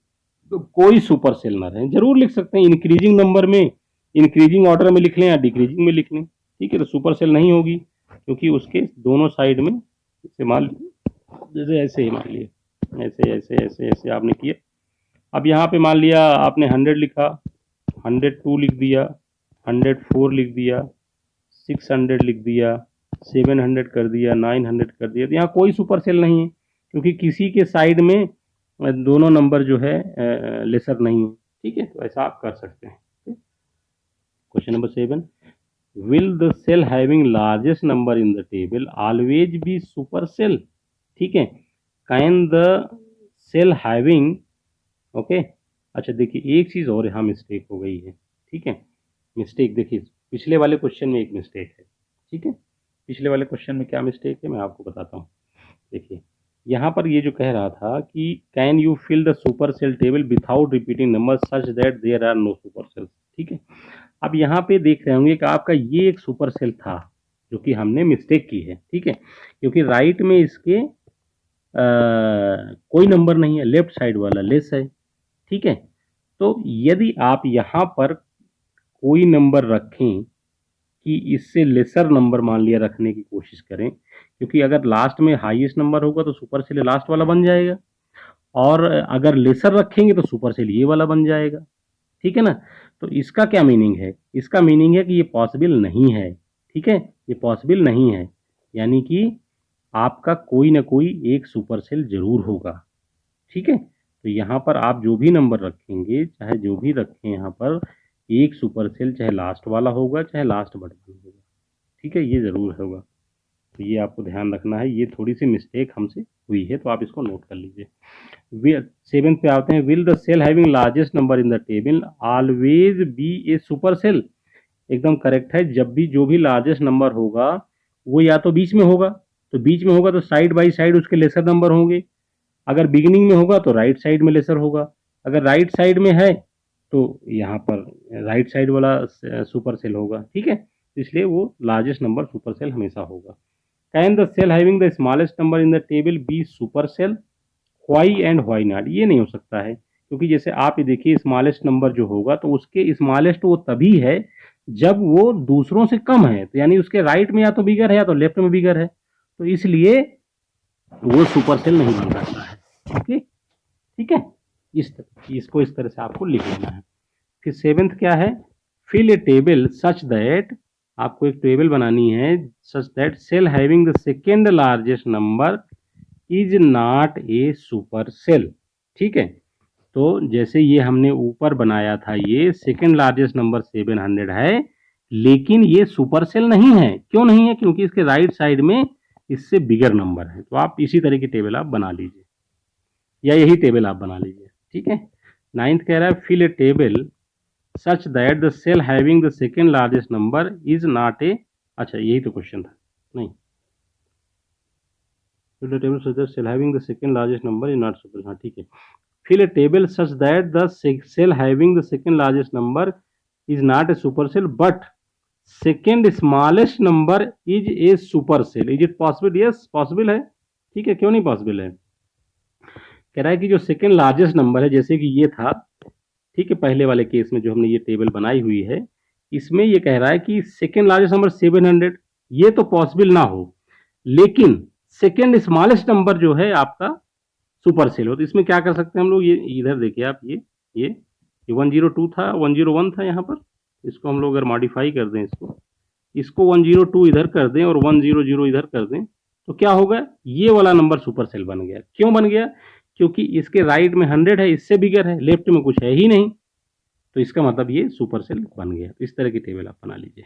तो कोई सुपर सेल ना रहे। जरूर लिख सकते हैं, इंक्रीजिंग नंबर में, इंक्रीजिंग ऑर्डर में लिख लें या डिक्रीजिंग में लिख लें। ठीक है, तो सुपर सेल नहीं होगी क्योंकि उसके दोनों साइड में, जैसे मान जैसे ऐसे ही मान लिए, ऐसे ऐसे ऐसे ऐसे आपने किया। अब यहाँ पे मान लिया आपने 100 लिखा, 102 लिख दिया, 104 लिख दिया, 600 लिख दिया, 700 कर दिया, 900 कर दिया, तो यहाँ कोई सुपर सेल नहीं है क्योंकि किसी के साइड में दोनों नंबर जो है लेसर नहीं है। ठीक है, तो ऐसा आप कर सकते हैं। Question number 7, will the cell having largest number in the table always be super cell. ठीक है, can the cell having, okay, अच्छा देखिए एक चीज़ और यहाँ मिस्टेक हो गई है। ठीक है, मिस्टेक देखिए, पिछले वाले क्वेश्चन में एक मिस्टेक है। ठीक है, पिछले वाले क्वेश्चन में क्या मिस्टेक है मैं आपको बताता हूँ। देखिए यहाँ पर ये जो कह रहा था कि can you fill the super cell table without repeating number such that there are no super cells. ठीक है, अब यहाँ पे देख रहे होंगे कि आपका ये एक सुपर सेल था जो कि हमने मिस्टेक की है। ठीक है, क्योंकि राइट में इसके कोई नंबर नहीं है, लेफ्ट साइड वाला लेस है। ठीक है, तो यदि आप यहाँ पर कोई नंबर रखें कि इससे लेसर नंबर मान लिया रखने की कोशिश करें, क्योंकि अगर लास्ट में हाईएस्ट नंबर होगा तो सुपर सेल लास्ट वाला बन जाएगा, और अगर लेसर रखेंगे तो सुपर सेल ये वाला बन जाएगा। ठीक है ना, तो इसका क्या मीनिंग है, इसका मीनिंग है कि ये पॉसिबल नहीं है। ठीक है, ये पॉसिबल नहीं है, यानी कि आपका कोई ना कोई एक सुपर सेल जरूर होगा। ठीक है, तो यहाँ पर आप जो भी नंबर रखेंगे, चाहे जो भी रखें, यहाँ पर एक सुपर सेल चाहे लास्ट वाला होगा चाहे लास्ट बटन होगा। ठीक है, ये जरूर होगा, तो ये आपको ध्यान रखना है। ये थोड़ी सी मिस्टेक हमसे हुई है, तो आप इसको नोट कर लीजिए। 7th पे आते हैं, will the cell having largest number in the table always be a super cell. एकदम करेक्ट है, जब भी जो भी लार्जेस्ट नंबर होगा वो या तो बीच में होगा, तो बीच में होगा तो साइड बाई साइड उसके लेसर नंबर होंगे। अगर बिगिनिंग में होगा तो राइट साइड में लेसर होगा। अगर राइट साइड में है तो यहाँ पर राइट साइड वाला सुपर सेल होगा। ठीक है, इसलिए वो लार्जेस्ट नंबर सुपर सेल हमेशा होगा। Can the cell having the smallest number in the table be super cell, why and why not? ये नहीं हो सकता है, क्योंकि जैसे आप ये देखिए, स्मॉलेस्ट नंबर जो होगा तो उसके स्मॉलेस्ट वो तभी है जब वो दूसरों से कम है, तो यानी उसके राइट में या तो बिगर है या तो लेफ्ट में बिगर है, तो इसलिए वो सुपर सेल नहीं बन सकता है। ओके, ठीक है, इसको इस तरह से आपको लिख लेना है। फिर 7th क्या है, fill a table such that, आपको एक टेबल बनानी है such that cell having the second largest number is not a super cell. ठीक है, तो जैसे ये हमने ऊपर बनाया था, ये सेकेंड लार्जेस्ट नंबर 700 है, लेकिन ये सुपर सेल नहीं है। क्यों नहीं है? क्योंकि इसके राइट साइड में इससे बिगर नंबर है। तो आप इसी तरह की टेबल आप बना लीजिए, या यही टेबल आप बना लीजिए। ठीक है, 9th कह रहा है, fill a table such that the cell having the second largest number is not a, अच्छा यही तो क्वेश्चन था, नहीं, fill the table such that cell having the second largest number is not super, हाँ ठीक है। Fill a table such that the cell having the second largest number is not a super cell but second smallest number is a super cell, is it possible? Yes possible है। ठीक है, क्यों नहीं possible है? कह रहा है कि जो सेकेंड लार्जेस्ट नंबर है, जैसे कि ये था, ठीक है, पहले वाले केस में जो हमने ये टेबल बनाई हुई है, इसमें ये कह रहा है कि सेकेंड लार्जेस्ट नंबर 700, ये तो पॉसिबल ना हो, लेकिन सेकेंड स्मॉलेस्ट नंबर जो है आपका सुपर सेल हो। तो इसमें क्या कर सकते हैं हम लोग, ये इधर देखिए आप, ये 102 था, 101 था यहाँ पर, इसको हम लोग अगर मॉडिफाई कर दें, इसको 102 इधर कर दें और 100 इधर कर दें, तो क्या होगा, ये वाला नंबर सुपर सेल बन गया। क्यों बन गया? क्योंकि इसके राइट में 100 है, इससे बिगर है, लेफ्ट में कुछ है ही नहीं, तो इसका मतलब ये सुपर सेल बन गया। तो इस तरह की टेबल आप बना लीजिए।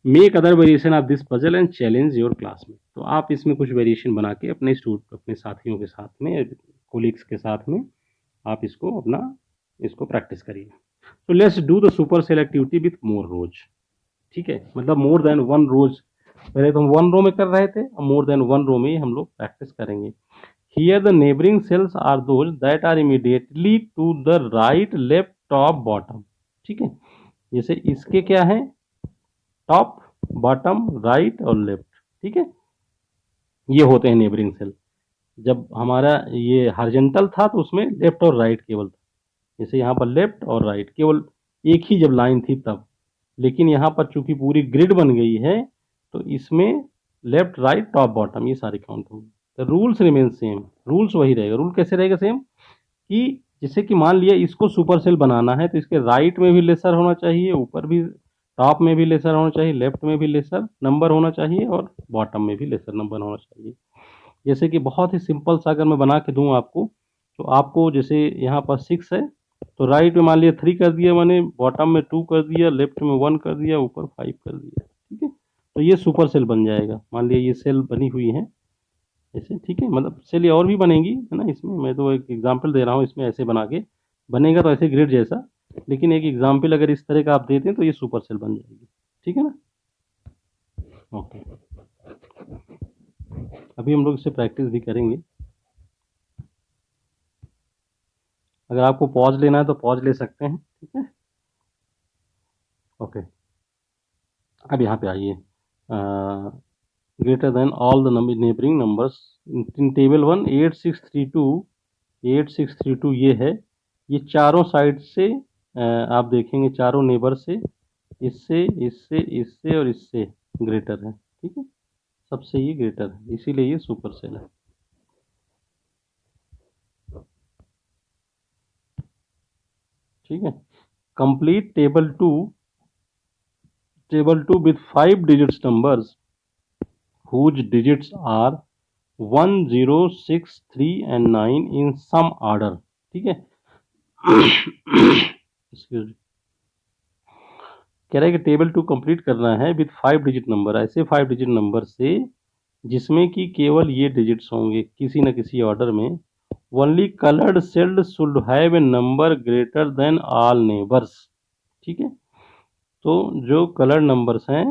Make other variation of this puzzle and challenge your classmate. तो आप इसमें कुछ वेरिएशन बना के अपने साथियों के साथ में, कोलिग्स के साथ में आप इसको प्रैक्टिस करिए। तो let's do the super cell activity with more rows. ठीक है, मतलब मोर देन वन रोज। पहले तो हम 1 रो में कर रहे थे, अब मोर देन 1 रो में हम लोग प्रैक्टिस करेंगे। Here the neighbouring cells are those that are immediately to the right, left, top, bottom. ठीक है, जैसे इसके क्या है, टॉप, बॉटम, राइट और लेफ्ट। ठीक है, ये होते हैं नेबरिंग सेल। जब हमारा ये हॉरिजॉन्टल था तो उसमें लेफ्ट और राइट केवल था, जैसे यहाँ पर लेफ्ट और राइट केवल एक ही जब लाइन थी तब, लेकिन यहाँ पर चूंकि पूरी ग्रिड बन गई है तो इसमें लेफ्ट, राइट, टॉप, बॉटम ये सारे काउंट होंगे। तो रूल्स रिमेन सेम, रूल्स वही रहेगा। रूल कैसे रहेगा सेम, कि जैसे कि मान लिया इसको सुपर सेल बनाना है तो इसके राइट में भी लेसर होना चाहिए, ऊपर भी टॉप में भी लेसर होना चाहिए, लेफ्ट में भी लेसर नंबर होना चाहिए और बॉटम में भी लेसर नंबर होना चाहिए। जैसे कि बहुत ही सिंपल सा अगर मैं बना के दूं आपको, तो आपको जैसे यहाँ पर 6 है, तो राइट में मान लिया 3 कर दिया मैंने, बॉटम में 2 कर दिया, लेफ्ट में 1 कर दिया, ऊपर 5 कर दिया। ठीक है, तो ये सुपर सेल बन जाएगा। मान लिया ये सेल बनी हुई है ऐसे। ठीक है, मतलब सेल ये और भी बनेंगी है ना, इसमें मैं तो एक एग्जांपल दे रहा हूँ, इसमें ऐसे बना के बनेगा तो ऐसे ग्रिड जैसा, लेकिन एक एग्जांपल अगर इस तरह का आप देते हैं तो ये सुपर सेल बन जाएगी। ठीक है ना, ओके। अभी हम लोग इससे प्रैक्टिस भी करेंगे। अगर आपको पॉज लेना है तो पॉज ले सकते हैं। ठीक है, ओके। अब यहाँ पे आइए, greater than all the number neighbouring numbers in table 1, 8632 ये है, ये चारों साइड से आप देखेंगे, चारों नेबर से, इससे इससे इससे और इससे ग्रेटर है। ठीक है, सबसे ये ग्रेटर है, इसीलिए ये सुपर सेल है। ठीक है, complete table 2 with 5 digits numbers whose digits are 1, 0, 6, 3 and 9 in some order। ठीक है। Excuse me। कह रहा है कि टेबल 2 कंप्लीट करना है विथ 5 डिजिट नंबर, ऐसे 5 डिजिट नंबर से जिसमें कि केवल ये डिजिट्स होंगे किसी न किसी ऑर्डर में। Only coloured sailed should have a number greater than all neighbours. ठीक है। तो जो कलर्ड नंबर्स हैं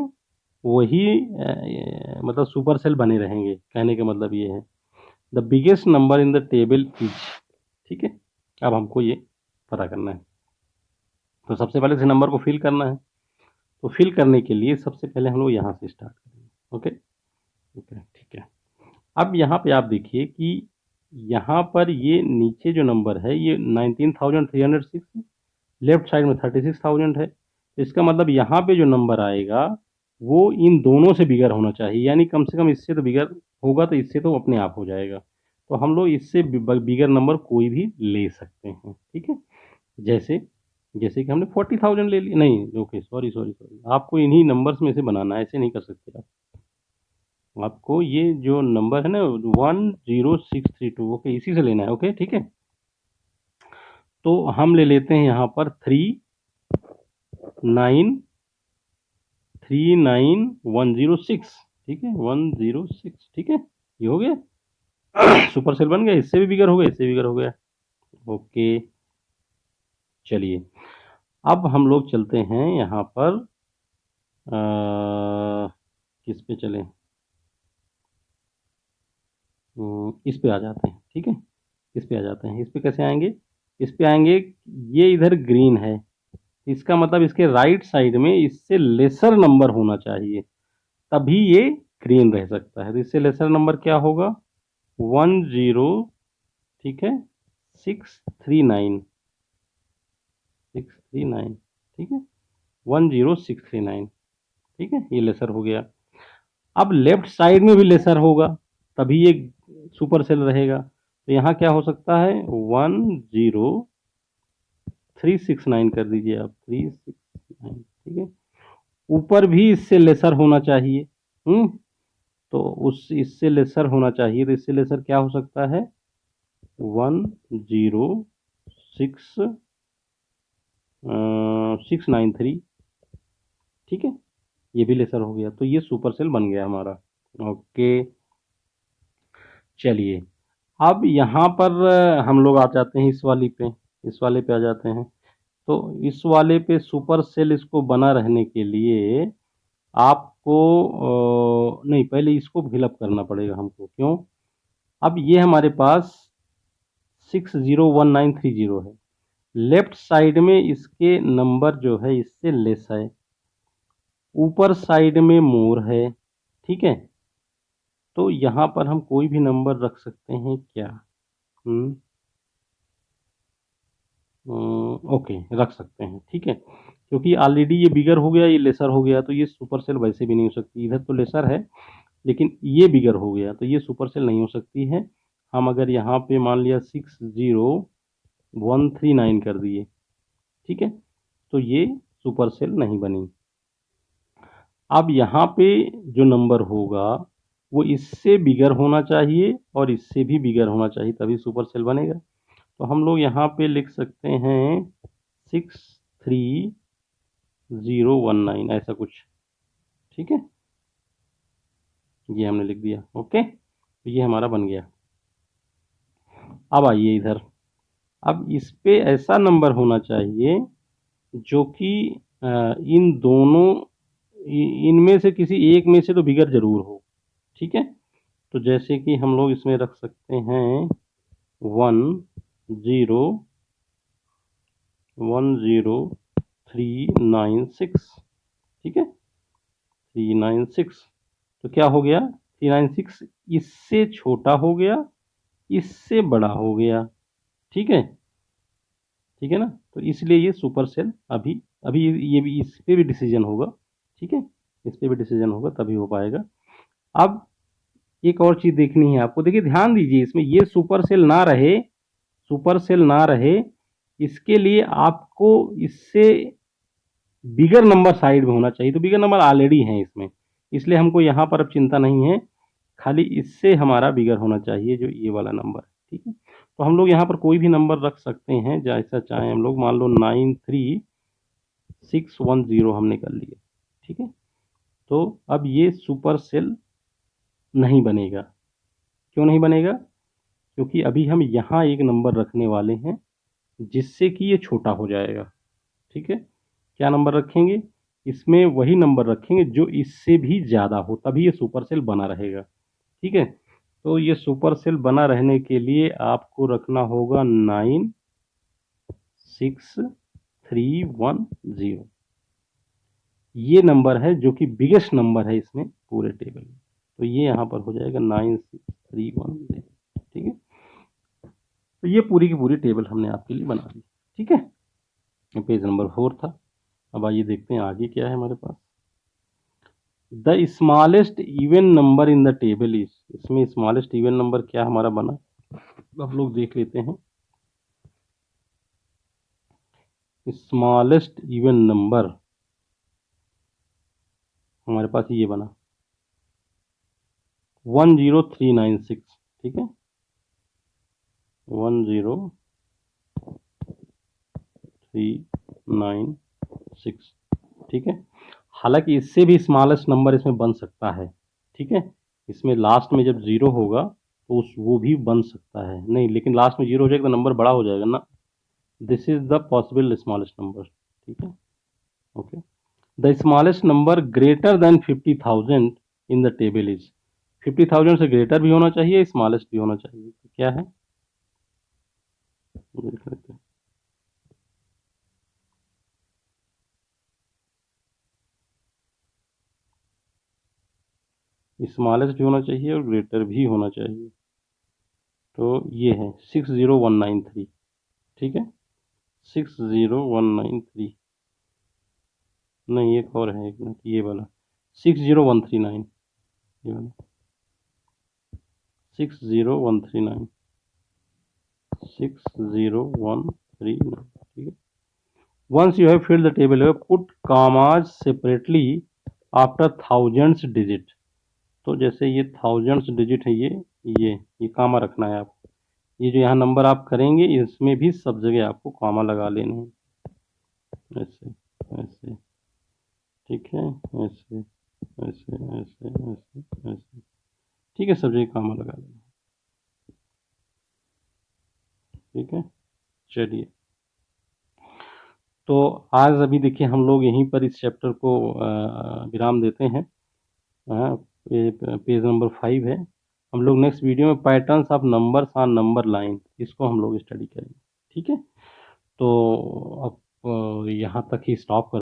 वही मतलब सुपर सेल बने रहेंगे, कहने का मतलब ये है। The biggest number in the table is. ठीक है। अब हमको ये पता करना है, तो सबसे पहले इस नंबर को फिल करना है। तो फिल करने के लिए सबसे पहले हम लोग यहाँ से स्टार्ट करेंगे। ओके ओके, ठीक है। अब यहाँ पे आप देखिए कि यहाँ पर ये नीचे जो नंबर है ये 19,306, लेफ्ट साइड में 36,000 है। तो इसका मतलब यहाँ पे जो नंबर आएगा वो इन दोनों से बिगर होना चाहिए, यानी कम से कम इससे तो बिगर होगा, तो इससे तो अपने आप हो जाएगा। तो हम लोग इससे बिगर नंबर कोई भी ले सकते हैं। ठीक है। जैसे जैसे कि हमने 40,000 ले लिया, नहीं ओके सॉरी सॉरी सॉरी, आपको इन्हीं नंबर्स में से बनाना है, ऐसे नहीं कर सकते आप। आपको ये जो नंबर है ना 10632, ओके इसी से लेना है। ओके ठीक है। तो हम ले लेते हैं यहाँ पर 39106। ठीक है 106। ठीक है, ये हो गया सुपर सेल बन गया। इससे भी बिगर हो गया, इससे भी बिगर हो गया। ओके चलिए अब हम लोग चलते हैं यहाँ पर किस पे चलें, इस पे आ जाते हैं। ठीक है, इस पे आ जाते हैं। इस पे कैसे आएंगे, इस पे आएंगे, ये इधर ग्रीन है, इसका मतलब इसके राइट साइड में इससे लेसर नंबर होना चाहिए, तभी ये ग्रीन रह सकता है। तो इससे लेसर नंबर क्या होगा 10, ठीक है 639, 639। ठीक है 10639। ठीक है, ये लेसर हो गया। अब लेफ्ट साइड में भी लेसर होगा तभी ये सुपर सेल रहेगा। तो यहाँ क्या हो सकता है 10369 कर दीजिए आप, 369। ठीक है, ऊपर भी इससे लेसर होना चाहिए। तो उस इससे लेसर होना चाहिए, तो इससे लेसर क्या हो सकता है 10693। ठीक है, ये भी लेसर हो गया, तो ये सुपर सेल बन गया हमारा। ओके चलिए अब यहाँ पर हम लोग आ जाते हैं इस वाली पे, इस वाले पे आ जाते हैं। तो इस वाले पे सुपर सेल इसको बना रहने के लिए आपको नहीं, पहले इसको फिलअप करना पड़ेगा हमको। क्यों, अब ये हमारे पास 601930 है, लेफ्ट साइड में इसके नंबर जो है इससे लेस है, ऊपर साइड में मोर है। ठीक है, तो यहाँ पर हम कोई भी नंबर रख सकते हैं क्या, ओके रख सकते हैं। ठीक है, क्योंकि ऑलरेडी ये बिगर हो गया, ये लेसर हो गया, तो ये सुपर सेल वैसे भी नहीं हो सकती। इधर तो लेसर है लेकिन ये बिगर हो गया, तो ये सुपर सेल नहीं हो सकती है। हम अगर यहाँ पे मान लिया 60139 कर दिए, ठीक है, तो ये सुपर सेल नहीं बनी। अब यहाँ पे जो नंबर होगा वो इससे बिगर होना चाहिए और इससे भी बिगर होना चाहिए, तभी सुपर सेल बनेगा। तो हम लोग यहाँ पे लिख सकते हैं 63019 ऐसा कुछ। ठीक है, ये हमने लिख दिया। ओके, तो ये हमारा बन गया। अब आइए इधर, अब इस पे ऐसा नंबर होना चाहिए जो कि इन दोनों इनमें से किसी एक में से तो बिगर जरूर हो। ठीक है, तो जैसे कि हम लोग इसमें रख सकते हैं 10396। ठीक है 396, तो क्या हो गया 396 इससे छोटा हो गया, इससे बड़ा हो गया। ठीक है, ठीक है ना, तो इसलिए ये सुपर सेल अभी अभी ये भी इस पे भी डिसीजन होगा। ठीक है, इस पे भी डिसीजन होगा तभी हो पाएगा। अब एक और चीज देखनी है आपको, देखिए ध्यान दीजिए, इसमें ये सुपर सेल ना रहे, सुपर सेल ना रहे, इसके लिए आपको इससे बिगर नंबर साइड में होना चाहिए। तो बिगर नंबर ऑलरेडी है इसमें, इसलिए हमको यहाँ पर अब चिंता नहीं है, खाली इससे हमारा बिगर होना चाहिए जो ये वाला नंबर है, ठीक है। तो हम लोग यहाँ पर कोई भी नंबर रख सकते हैं जैसा चाहें हम लोग, मान लो 93610 हमने कर लिया, ठीक है। तो अब ये सुपर सेल नहीं बनेगा। क्यों नहीं बनेगा? क्योंकि अभी हम यहाँ एक नंबर रखने वाले हैं जिससे कि ये छोटा हो जाएगा, ठीक है। क्या नंबर रखेंगे? इसमें वही नंबर रखेंगे जो इससे भी ज़्यादा हो, तभी ये सुपर सेल बना रहेगा, ठीक है। तो ये सुपर सेल बना रहने के लिए आपको रखना होगा 96310। ये नंबर है जो कि बिगेस्ट नंबर है इसमें पूरे टेबल में, तो ये यहाँ पर हो जाएगा 96310, ठीक है। तो ये पूरी की पूरी टेबल हमने आपके लिए बना दी, ठीक है। पेज नंबर 4 था। अब आइए देखते हैं आगे क्या है हमारे पास। The smallest even number in the table is, इसमें स्मॉलेस्ट इवन नंबर क्या हमारा बना, अब लोग देख लेते हैं। स्मॉलेस्ट इवन नंबर हमारे पास ये बना 10396, ठीक है, 10396, ठीक है। हालांकि इससे भी स्मॉलेस्ट नंबर इसमें बन सकता है, ठीक है। इसमें लास्ट में जब जीरो होगा तो वो भी बन सकता है, नहीं लेकिन लास्ट में जीरो हो जाएगा तो नंबर बड़ा हो जाएगा ना। This is the possible smallest number, ठीक है, okay. The smallest number greater than 50,000 in the table is, 50,000 से ग्रेटर भी होना चाहिए, स्मॉलेस्ट भी होना चाहिए, तो क्या है देख लेते हैं। स्मॉलेस्ट भी होना चाहिए और ग्रेटर भी होना चाहिए, तो ये है 60193, ठीक है, 60193, नहीं एक और है, एक मिनट, ये वाला 60139, ये वाला 60139, 60139, ठीक है। Once you have filled the table, put commas separately after thousands digit। तो जैसे ये थाउजेंड्स डिजिट है, ये कामा रखना है आपको। ये जो यहाँ नंबर आप करेंगे इसमें भी सब जगह आपको कामा लगा लेने हैं, ऐसे ऐसे, ठीक है, ऐसे ऐसे ऐसे ऐसे ऐसे, ठीक है, सब जगह कामा लगा लेना, ठीक है। चलिए, तो आज अभी देखिए हम लोग यहीं पर इस चैप्टर को विराम देते हैं। पेज नंबर 5 है। हम लोग नेक्स्ट वीडियो में patterns of numbers on number line, इसको हम लोग स्टडी करेंगे, ठीक है। तो अब यहाँ तक ही स्टॉप कर